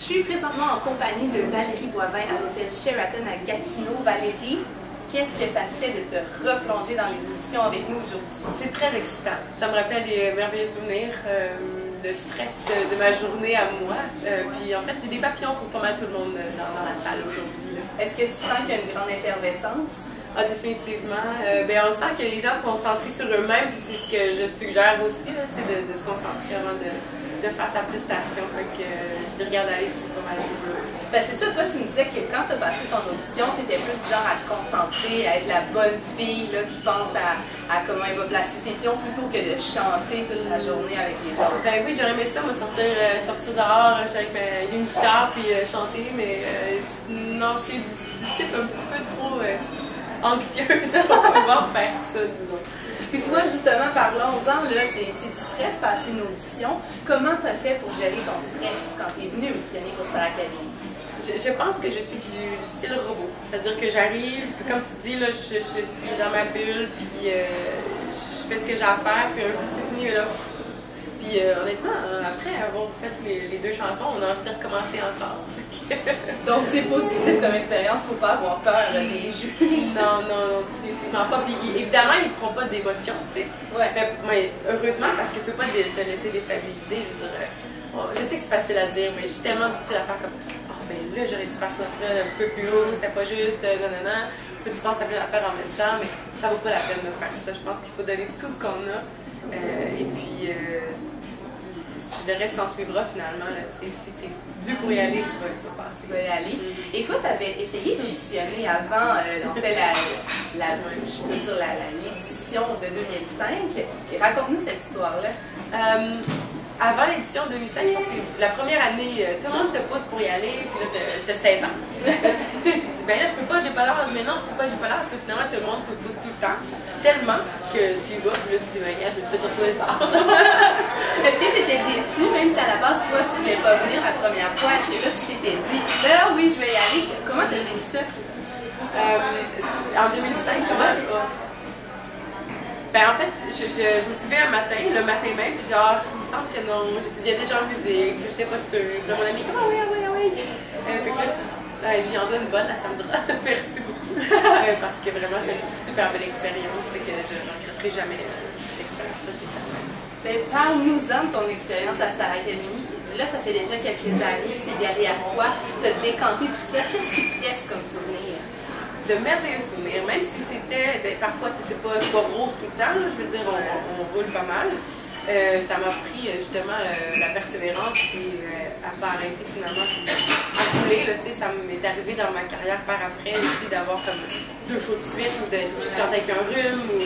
Je suis présentement en compagnie de Valérie Boivin à l'hôtel Sheraton à Gatineau. Valérie, qu'est-ce que ça te fait de te replonger dans les auditions avec nous aujourd'hui? C'est très excitant. Ça me rappelle des merveilleux souvenirs, le stress de ma journée à moi. Puis en fait, j'ai des papillons pour pas mal tout le monde dans la salle aujourd'hui. Est-ce que tu sens qu'il y a une grande effervescence? Ah, définitivement. On sent que les gens sont centrés sur eux-mêmes, puis c'est ce que je suggère aussi, c'est de se concentrer avant de faire sa prestation. Fait que je les regarde aller, puis c'est pas mal heureux. Ben c'est ça, toi tu me disais que quand tu as passé ton audition, tu étais plus du genre à te concentrer, à être la bonne fille là, qui pense à comment elle va placer ses pions plutôt que de chanter toute la journée avec les autres. Ben oui, j'aurais aimé ça, me sortir dehors avec une guitare puis chanter, mais non, je suis du type un petit peu trop anxieuse pour pouvoir faire ça, disons. Puis toi, justement, parlons-en, là, c'est du stress passer une audition. Comment tu as fait pour gérer ton stress quand tu es venu auditionner pour Star Academy? Je pense que je suis du style robot. C'est-à-dire que j'arrive, comme tu dis, là, je suis dans ma bulle, puis je fais ce que j'ai à faire, puis un coup c'est fini, là. Puis honnêtement, après avoir fait les deux chansons, on a envie de recommencer encore. Donc c'est positif comme expérience, faut pas avoir peur des juges. Non, définitivement pas. Puis évidemment, ils ne feront pas d'émotion, tu sais. Ouais. Mais heureusement, parce que tu veux pas te laisser déstabiliser. Je sais que c'est facile à dire, mais je suis tellement du style à faire comme ben là, j'aurais dû faire ça un petit peu plus haut, c'était pas juste, nanana. Puis tu penses à plein d'affaires en même temps, mais ça vaut pas la peine de faire ça. Je pense qu'il faut donner tout ce qu'on a. Et puis, le reste s'en suivra finalement. Là, si tu es dû pour y aller, tu vas passer. Tu vas y aller. Et toi, tu avais essayé d'auditionner avant, en fait, l'édition de 2005. Raconte-nous cette histoire-là. Avant l'édition 2005, je pense que c'est la première année, tout le monde te pousse pour y aller, puis là, t'as 16 ans. Tu te dis, ben là, je peux pas, j'ai pas l'âge, mais non, je peux pas, j'ai pas l'âge, puis finalement, tout le monde te pousse tout le temps, tellement que tu y vas, puis là, tu te dis, ben, je me suis fait retourner le bord. Est-ce que tu étais déçue, même si à la base, toi, tu voulais pas venir la première fois? Est-ce que là, tu t'étais dit, là, oui, je vais y aller? Comment t'as vécu ça? En 2005, comment? Ben en fait, je me souviens un matin, le matin même, puis genre, il me semble que non, j'étudiais déjà en musique, puis j'étais pas sûre. Puis là, mon ami, ah oui. Fait que là, j'y en donne une bonne à Sandra, merci beaucoup. Parce que vraiment, c'était une super belle expérience, fait que je n'en regretterai jamais cette expérience, ça c'est certain. Ben, parle-nous-en de ton expérience à Star Academy. Là, ça fait déjà quelques années, c'est derrière toi, tu as décanté tout ça. Qu'est-ce qui te reste comme souvenir? De merveilleux souvenirs, même si c'était, parfois c'est pas rose tout le temps, là, je veux dire, on roule pas mal. Ça m'a pris justement la persévérance et à pas arrêter finalement à couler. Ça m'est arrivé dans ma carrière par après aussi d'avoir comme 2 shows de suite ou d'être obligée de chanter avec un rhume ou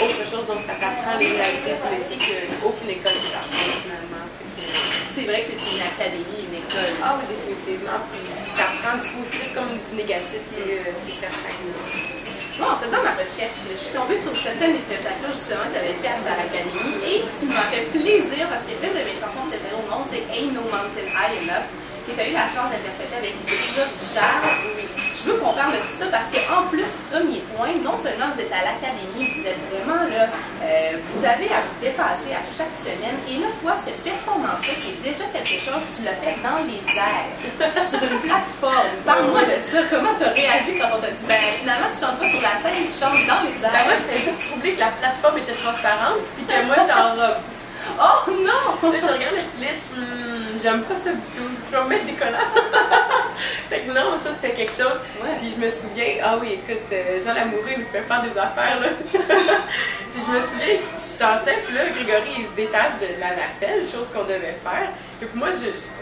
autre chose. Donc ça t'apprend les réalités du métier qu'aucune école ne t'apprend finalement. C'est vrai que c'est une académie, une école. Ah oui, définitivement. Puis t'apprends du positif comme du négatif, c'est certain. Moi, en faisant ma recherche, je suis tombée sur certaines des prestations justement que tu avais fait à Star Academy et tu m'as fait plaisir parce qu'une de mes chansons préférées au monde, c'est Ain't No Mountain High Enough, que tu as eu la chance d'interpréter avec Nicolas Richard. Je veux qu'on parle de tout ça parce qu'en plus, premier point, non seulement vous êtes à l'académie, vous êtes vraiment là, vous avez à vous dépasser à chaque semaine. Et là, toi, cette performance-là, qui est déjà quelque chose, tu l'as fait dans les airs, sur une plateforme. Parle-moi de ça. Comment tu as réagi quand on t'a dit, ben finalement, tu chantes pas sur la scène, tu chantes dans les airs? Ben moi, j'étais juste troublée que la plateforme était transparente, puis que moi, j'étais en robe. Oh non! Là, je regarde le styliste, j'aime pas ça du tout. Je vais me mettre des collants. Fait que non, ça c'était quelque chose. Ouais. Puis je me souviens, ah oui, écoute, Jean Lamoureux il me fait faire des affaires là. Puis je me souviens, je tentais, puis là, Grégory il se détache de la nacelle, chose qu'on devait faire. Puis moi,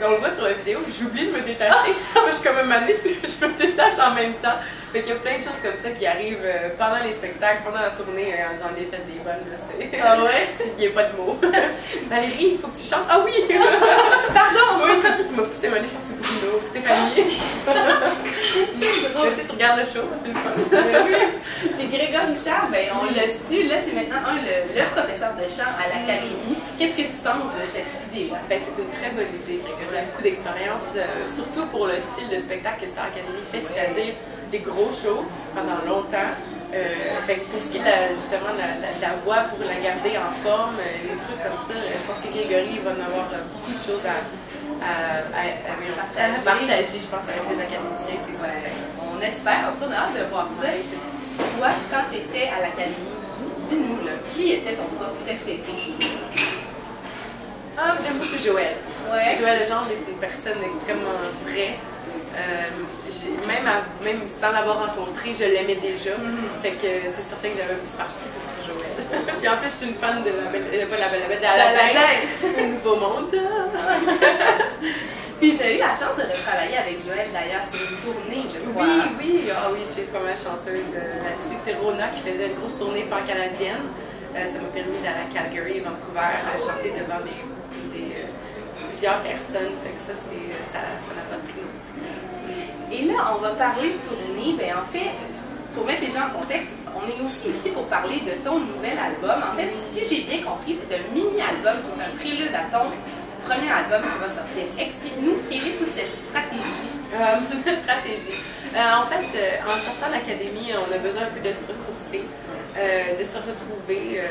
on le voit sur la vidéo, j'oublie de me détacher. Moi, je suis comme un moment donné, puis je me détache en même temps. Fait qu'il y a plein de choses comme ça qui arrivent pendant les spectacles, pendant la tournée. J'en ai fait des bonnes, là. Ah ouais? S'il n'y a pas de mots. Valérie, il faut que tu chantes. Ah oui! Pardon! Oui, c'est qui m'a poussé, je pense que c'est Bruno, Stéphanie. Tu regardes le show, c'est le fun. Oui. Et Grégory Richard, ben, on l'a su, là, c'est maintenant le professeur de chant à l'académie. Qu'est-ce que tu penses de cette idée-là? Ben, c'est une très bonne idée, Grégory. Il a beaucoup d'expérience, surtout pour le style de spectacle que Star Academy fait, c'est-à-dire des gros shows pendant longtemps. Pour ce qui est justement la voix, pour la garder en forme, les trucs comme ça, je pense que Grégory va en avoir beaucoup de choses à partager, je pense, avec les académiciens, c'est ça. On espère, en tout cas, on a hâte de voir ça. Toi, quand tu étais à l'académie, dis-nous, qui était ton prof préféré? J'aime beaucoup Joël. Ouais. Joël Legendre est une personne extrêmement vraie. Même sans l'avoir rencontré, je l'aimais déjà. Fait que c'est certain que j'avais un petit parti pour Joël. Puis en plus, je suis une fan de la Nouveau Monde. Puis tu as eu la chance de retravailler avec Joël d'ailleurs sur une tournée, je crois. Oui, je suis pas mal chanceuse là-dessus. C'est Rona qui faisait une grosse tournée pan-canadienne. Ça m'a permis d'aller à Calgary et Vancouver chanter devant plusieurs personnes. Fait que ça n'a pas de prix. Et là, on va parler de tournée. Ben, en fait, pour mettre les gens en contexte, on est aussi ici pour parler de ton nouvel album. En fait, si j'ai bien compris, c'est un mini-album qui est un prélude à ton premier album qui va sortir. Explique-nous quelle est toute cette stratégie. Stratégie. En fait, en sortant de l'académie, on a besoin un peu de se ressourcer, de se retrouver.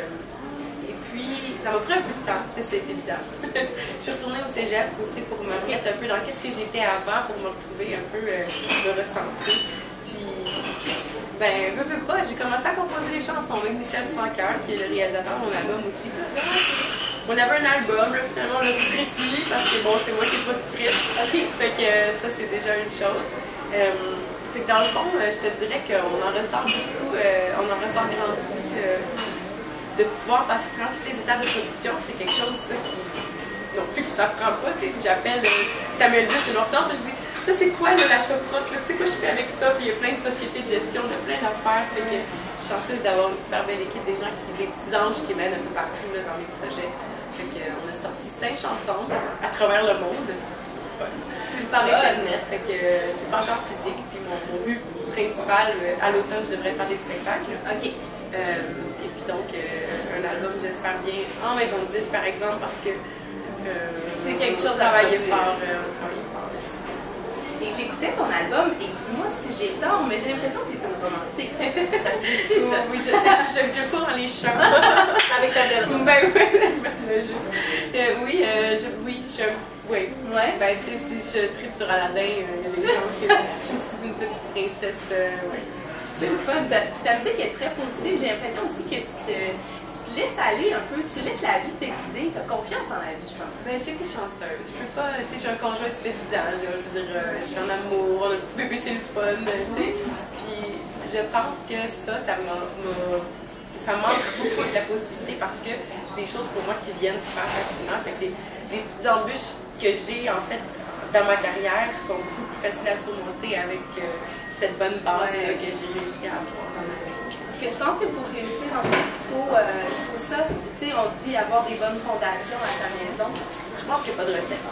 Et puis, ça m'a pris un peu de temps, c'est évident. Je suis retournée au cégep aussi pour me remettre un peu dans qu'est-ce que j'étais avant, pour me retrouver un peu, me recentrer. Puis, veux pas, j'ai commencé à composer les chansons avec Michel Francoeur, qui est le réalisateur de mon album aussi. On avait un album, là, finalement on l'a rétréci parce que bon, c'est moi qui est productrice. Fait que ça, c'est déjà une chose. Fait que dans le fond, je te dirais qu'on en ressort beaucoup, on en ressort grandi. De pouvoir passer par toutes les étapes de production, c'est quelque chose ça, qui non plus que ça prend pas. J'appelle Samuel Duss de Noir-Silence, je dis là c'est quoi la soproc, c'est quoi je fais avec ça, puis il y a plein de sociétés de gestion, il y a plein d'affaires, fait que je suis chanceuse d'avoir une super belle équipe, des petits anges qui m'aident un peu partout là, dans mes projets. Fait que on a sorti 5 chansons à travers le monde, par internet, fait que c'est pas encore physique, puis mon but principal, à l'automne je devrais faire des spectacles. Et puis donc, un album, j'espère bien, en maison de 10 par exemple, parce que c'est quelque chose à travailler fort là-dessus. Et j'écoutais ton album, et dis-moi si j'ai tort, mais j'ai l'impression que tu es une romantique. Parce que tu sais ça. Oui, je sais, je cours dans les champs. Avec ta belle robe. Oui, je suis un petit peu. Oui. Ben, tu sais, si je tripe sur Aladdin, il y a des chances que je me suis une petite princesse. C'est le fun. Ta musique est très positive. J'ai l'impression aussi que tu te laisses aller un peu, tu laisses la vie te guider. Tu as confiance en la vie, je pense. Ben, j'ai été chanceuse. Je peux pas, tu sais, j'ai un conjoint, ça fait 10 ans. Je veux dire, je suis en amour, on a un petit bébé, c'est le fun, tu sais. Puis je pense que ça manque beaucoup de la positivité parce que c'est des choses pour moi qui viennent super facilement. Fait que les petites embûches que j'ai, en fait, dans ma carrière sont beaucoup plus faciles à surmonter avec cette bonne base que j'ai réussi à avoir dans ma vie. Est-ce que tu penses que pour réussir, en fait, il faut ça? Tu sais, on dit avoir des bonnes fondations à ta maison. Je pense qu'il n'y a pas de recette. Il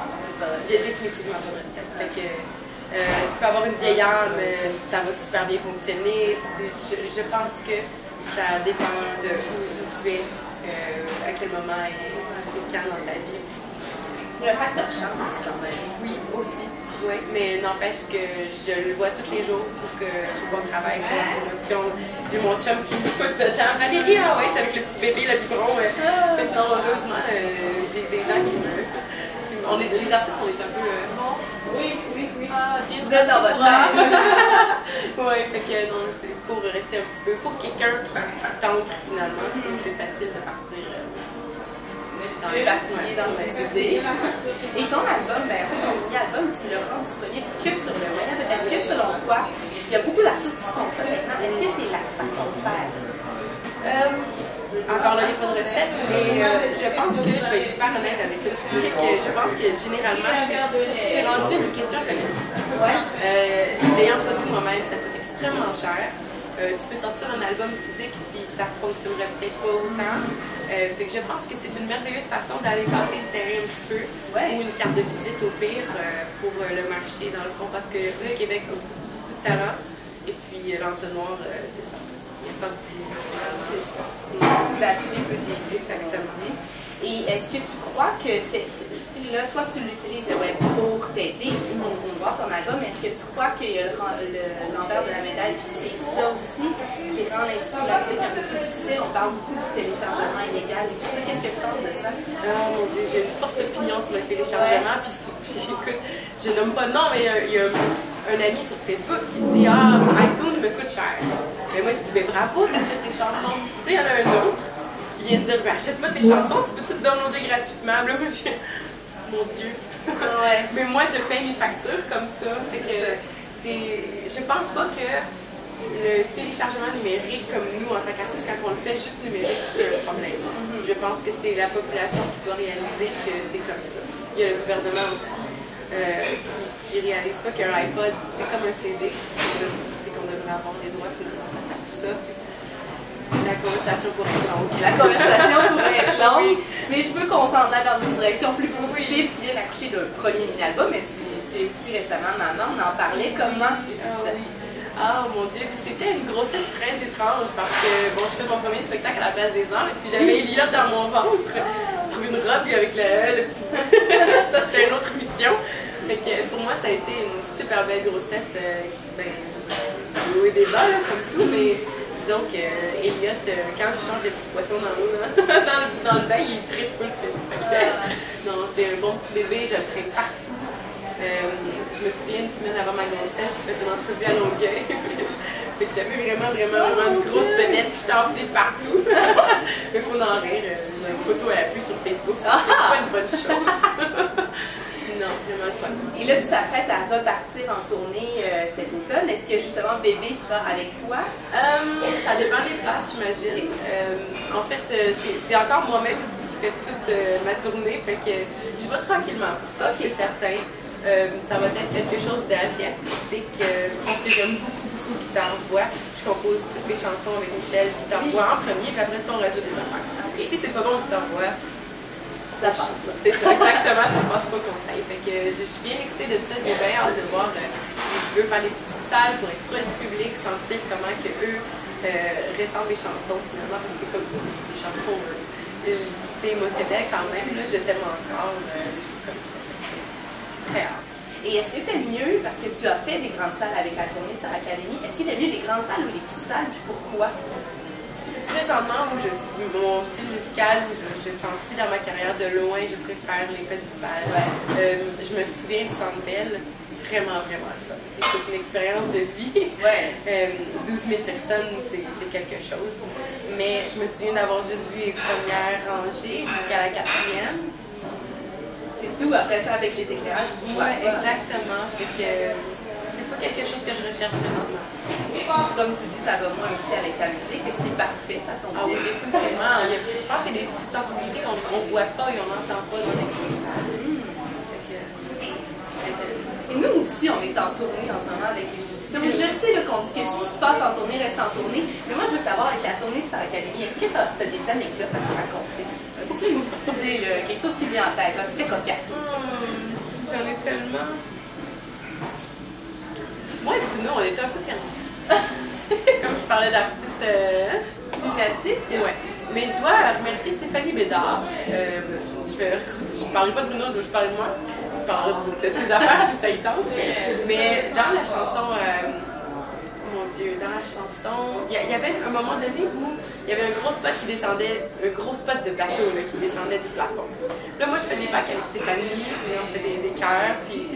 n'y a définitivement pas de recette. Fait que, tu peux avoir une vieille âme, ça va super bien fonctionner. Je pense que ça dépend de où tu es, à quel moment et quand dans ta vie aussi. Il y a un facteur chance quand même. Oui, aussi. Oui, mais n'empêche que je le vois tous les jours. Il faut qu'on travaille pour la promotion. J'ai mon chum qui me pousse dedans. Valérie, avec le petit bébé, le biberon. Fait que non, heureusement, j'ai des gens qui me. Les artistes, on est un peu. Oui. Bien vous êtes dans votre temps. Oui, fait que non, il faut rester un petit peu. Il faut quelqu'un qui t'ancre finalement, sinon c'est facile de partir. Éparpillé dans ses idées. Et ton album, ben, en fait, ton mini-album, tu le rends disponible que sur le web. Est-ce que, selon toi, il y a beaucoup d'artistes qui font ça maintenant, est-ce que c'est la façon de faire? Encore là, il n'y a pas de recette, mais je pense que je vais être super honnête avec le public. Je pense que généralement, c'est rendu une question économique. L'ayant produit moi-même, ça coûte extrêmement cher. Tu peux sortir un album physique puis ça ne fonctionnerait peut-être pas autant. Fait que je pense que c'est une merveilleuse façon d'aller tenter le terrain un petit peu ou une carte de visite au pire pour le marché dans le fond parce que le Québec a beaucoup de talent et puis l'entonnoir, c'est ça. Il n'y a pas beaucoup beaucoup d'appui, peut-être. Exactement. Et est-ce que tu crois que aussi, là, toi, tu l'utilises le web pour t'aider, pour promouvoir ton album. Est-ce que tu crois qu'il y a l'envers de la médaille, puis c'est ça aussi qui rend l'industrie de la musique un peu plus difficile? On parle beaucoup du téléchargement illégal et tout ça. Qu'est-ce que tu penses de ça? Oh mon Dieu, j'ai une forte opinion sur le téléchargement. Puis écoute, je nomme pas de nom, mais il y a un ami sur Facebook qui dit ah, iTunes me coûte cher. Mais moi, je dis, mais bravo, t'achètes tes chansons. Là, il y en a un autre qui vient de dire, ben, achète pas tes chansons, tu peux tout downloader gratuitement. Là, moi, mon Dieu. Ouais. Mais moi, je paye mes factures comme ça. Fait que je pense pas que le téléchargement numérique, comme nous, en tant qu'artistes, quand on le fait juste numérique, c'est un problème. Je pense que c'est la population qui doit réaliser que c'est comme ça. Il y a le gouvernement aussi qui réalise pas qu'un iPod, c'est comme un CD. Qu'on devrait avoir les droits finalement face à tout ça. La conversation pourrait être longue. La conversation pourrait être longue, Oui. mais je veux qu'on s'en aille dans une direction plus positive. Oui. Tu viens d'accoucher d'un premier mini-album, mais tu es aussi récemment maman, on en parlait. Comment tu vis ça? Ah mon Dieu, c'était une grossesse très étrange parce que bon, je fais mon premier spectacle à la Place des Arts et puis j'avais Elliot dans mon ventre. Je trouve une robe avec le petit ça c'était une autre mission. Fait que pour moi ça a été une super belle grossesse. Oui, des bas, comme tout, mais disons que Elliot, quand je change des petits poissons dans l'eau, dans le bain, il est très cool. Non, c'est un bon petit bébé, je le traîne partout. Je me souviens, une semaine avant ma grossesse, j'ai fait une entrevue à Longueuil. Fait que j'avais vraiment une grosse planète, puis j'étais enflée de partout. Mais il faut en rire, j'ai une photo à l'appui sur Facebook, c'est pas une bonne chose. Non, vraiment le fun. Et là, tu t'apprêtes à repartir en tournée cet automne. Est-ce que justement bébé sera avec toi? Ça dépend des places, j'imagine. En fait, c'est encore moi-même qui fais toute ma tournée, fait que je vais tranquillement pour ça, c'est certain. Ça va être quelque chose d'assez acoustique. Je pense que j'aime beaucoup Guitare Voix. Je compose toutes mes chansons avec Michel, Guitare Voix en premier, puis après ça, on rajoute des affaires. Et si c'est pas bon, Guitare Voix, c'est ça, exactement, ça passe pas conseil. Fait que je suis bien excitée de ça, j'ai bien hâte de voir. Je veux faire des petites salles pour être proche du public, sentir comment que eux ressentent les chansons finalement, parce que comme tu dis, c'est des chansons émotionnelles quand même. Là, je t'aime encore, des choses comme ça. J'ai très hâte. Et est-ce que tu aimes mieux, parce que tu as fait des grandes salles avec la tournée Star Academy, est-ce que tu aimes mieux les grandes salles ou les petites salles, puis pourquoi? Présentement, où mon style musical, où j'en suis dans ma carrière de loin, je préfère les petites salles. Ouais. Je me souviens du Centre Bell, vraiment le fun. C'est une expérience de vie. Ouais. 12 000 personnes, c'est quelque chose. Mais je me souviens d'avoir juste vu les premières rangées jusqu'à la 4e. C'est tout, après ça, avec les éclairages, tu vois. Exactement. Fait que c'est pas quelque chose que je recherche présentement. Comme tu dis, ça va moins aussi avec ta musique, et c'est parfait, ça tombe bien. Ah oui, définitivement. Je pense qu'il y a des petites sensibilités qu'on ne voit pas et on n'entend pas dans les grosses salles. C'est intéressant. Et nous aussi, on est en tournée en ce moment avec les auditions. Je sais qu'on dit que ce qui se passe en tournée reste en tournée, mais moi je veux savoir avec la tournée de Star Academy, est-ce que tu as des anecdotes à nous raconter? As-tu une petite idée, quelque chose qui vient en tête, un fait cocasse? J'en ai tellement. Moi et Bruno, on est un peu perdus. Comme je parlais d'artistes lunatiques. Ouais. Mais je dois remercier Stéphanie Bédard. Je ne parlerai pas de Bruno, je parler de moi. Je parlerai de ses affaires si ça y tente. Mais dans la chanson, mon Dieu, dans la chanson, il y avait un moment donné où il y avait un gros spot qui descendait, un gros spot de plateau là, qui descendait du plafond. Là, moi, je fais des bacs avec Stéphanie, puis on fait des chœurs, puis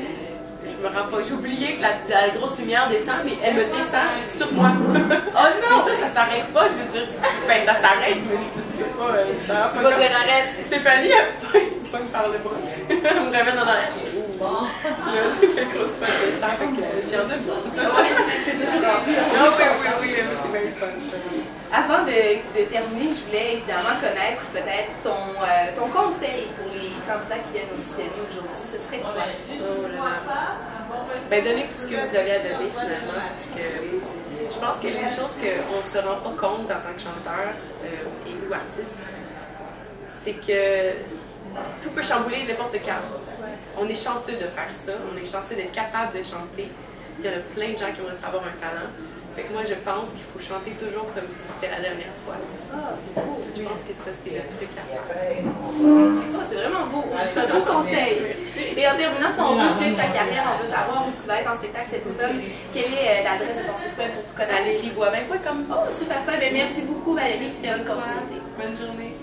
je me rends pas. J'ai oublié que la grosse lumière descend, mais elle me descend sur moi. Oh non! Mais ça s'arrête pas, je veux dire. Ben, ça s'arrête, mais tu peux pas. Tu vas dire arrête. Stéphanie, elle pas me parle de bras. Elle me ramène dans la chaîne. Bon. Le gros spot descend, fait que j'ai hâte de voir. Ouais, c'est toujours en plus. Non, oui, c'est bien le fun, ça. Avant de terminer, je voulais évidemment connaître peut-être ton conseil pour les candidats qui viennent auditionner aujourd'hui. Ce serait quoi? Oh là là. Ben, donnez tout ce que vous avez à donner finalement, parce que je pense que une chose qu'on ne se rend pas compte en tant que chanteur ou artiste, c'est que tout peut chambouler n'importe quand. On est chanceux de faire ça, on est chanceux d'être capable de chanter. Il y en a plein de gens qui vont savoir un talent. Fait que moi, je pense qu'il faut chanter toujours comme si c'était la dernière fois. Ah, c'est beau. Je pense que ça, c'est le truc à faire. Ah, c'est vraiment beau. C'est un beau conseil. Et en terminant, si on veut suivre ta carrière, on veut savoir où tu vas être en spectacle cet automne, quelle est l'adresse de ton site web pour tout connaître? ValérieBoivin.com. Oh, super ça. Merci beaucoup, Valérie. C'est une continuité. Bonne journée.